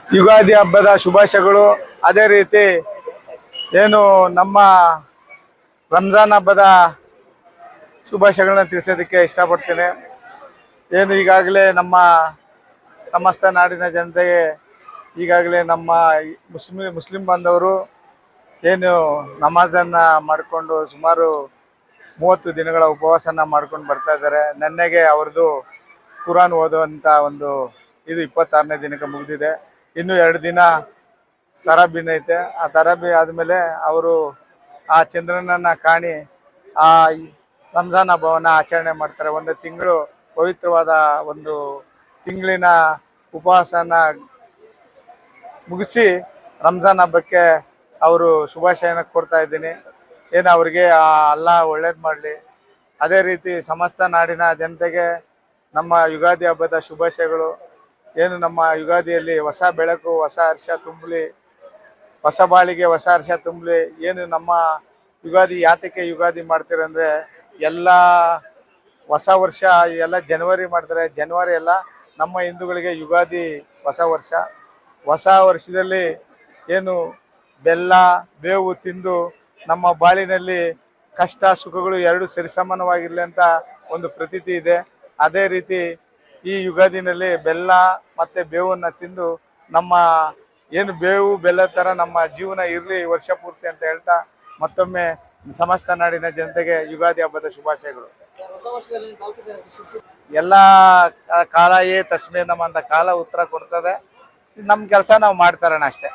ಯುಗಾದಿ ಹಬ್ಬದ ಶುಭಾಶಯಗಳು. ಅದೇ ರೀತಿ ಏನು ನಮ್ಮ ರಂಜಾನ್ ಹಬ್ಬದ ಶುಭಾಶಯಗಳನ್ನ ತಿಳಿಸೋದಕ್ಕೆ ಇಷ್ಟಪಡ್ತೇನೆ. ಏನು ಈಗಾಗಲೇ ನಮ್ಮ ಸಮಸ್ತ ನಾಡಿನ ಜನತೆಗೆ ಈಗಾಗಲೇ ನಮ್ಮ ಮುಸ್ಲಿಂ ಬಾಂಧವರು ಏನು ನಮಾಜನ್ನು ಮಾಡಿಕೊಂಡು ಸುಮಾರು 30 ದಿನಗಳ ಉಪವಾಸನ ಮಾಡ್ಕೊಂಡು ಬರ್ತಾ ಇದ್ದಾರೆ. ನೆನ್ನೆಗೆ ಅವ್ರದ್ದು ಕುರಾನ್ ಓದುವಂಥ ಒಂದು ಇದು 26ನೇ ದಿನಕ್ಕೆ ಮುಗಿದಿದೆ. ಇನ್ನೂ 2 ದಿನ ತರಾಬಿನ್ ಐತೆ. ಆ ತರಾಬಿ ಆದಮೇಲೆ ಅವರು ಆ ಚಂದ್ರನನ್ನು ಕಾಣಿ ಆ ರಂಜಾನ್ ಹಬ್ಬವನ್ನು ಆಚರಣೆ ಮಾಡ್ತಾರೆ. ಒಂದು ತಿಂಗಳು ಪವಿತ್ರವಾದ ಒಂದು ತಿಂಗಳಿನ ಉಪವಾಸನ ಮುಗಿಸಿ ರಂಜಾನ್ ಹಬ್ಬಕ್ಕೆ ಅವರು ಶುಭಾಶಯನ ಕೊಡ್ತಾ ಇದ್ದೀನಿ. ಏನು ಅವರಿಗೆ ಅಲ್ಲಾ ಒಳ್ಳೇದು ಮಾಡಲಿ. ಅದೇ ರೀತಿ ಸಮಸ್ತ ನಾಡಿನ ಜನತೆಗೆ ನಮ್ಮ ಯುಗಾದಿ ಹಬ್ಬದ ಶುಭಾಶಯಗಳು. ಏನು ನಮ್ಮ ಯುಗಾದಿಯಲ್ಲಿ ಹೊಸ ಬೆಳಕು, ಹೊಸ ಹರ್ಷ ತುಂಬಲಿ, ಹೊಸ ಬಾಳಿಗೆ ಹೊಸ ಹರ್ಷ ತುಂಬಲಿ. ಏನು ನಮ್ಮ ಯುಗಾದಿ ಯಾತಕ್ಕೆ ಯುಗಾದಿ ಮಾಡ್ತೀರಂದರೆ ಎಲ್ಲ ಹೊಸ ವರ್ಷ ಎಲ್ಲ ಜನವರಿ ಮಾಡ್ತಾರೆ. ಜನವರಿ ಎಲ್ಲ ನಮ್ಮ ಹಿಂದೂಗಳಿಗೆ ಯುಗಾದಿ ಹೊಸ ವರ್ಷ. ಹೊಸ ವರ್ಷದಲ್ಲಿ ಏನು ಬೆಲ್ಲ ಬೇವು ತಿಂದು ನಮ್ಮ ಬಾಳಿನಲ್ಲಿ ಕಷ್ಟ ಸುಖಗಳು ಎರಡು ಸರಿಸಮಾನವಾಗಿರಲಿ ಅಂತ ಒಂದು ಪ್ರತೀತಿ ಇದೆ. ಅದೇ ರೀತಿ ಈ ಯುಗಾದಿನಲ್ಲಿ ಬೆಲ್ಲ ಮತ್ತು ಬೇವನ್ನು ತಿಂದು ನಮ್ಮ ಏನು ಬೇವು ಬೆಲ್ಲ ಥರ ನಮ್ಮ ಜೀವನ ಇರಲಿ ವರ್ಷ ಪೂರ್ತಿ ಅಂತ ಹೇಳ್ತಾ ಮತ್ತೊಮ್ಮೆ ಸಮಸ್ತ ನಾಡಿನ ಜನತೆಗೆ ಯುಗಾದಿ ಹಬ್ಬದ ಶುಭಾಶಯಗಳು. ಎಲ್ಲ ಕಾಲಯೇ ತಸ್ಮೇ ನಮ ಅಂತ ಕಾಲ ಉತ್ತರ ಕೊಡ್ತದೆ. ನಮ್ಮ ಕೆಲಸ ನಾವು ಮಾಡ್ತಾರಣ ಅಷ್ಟೇ.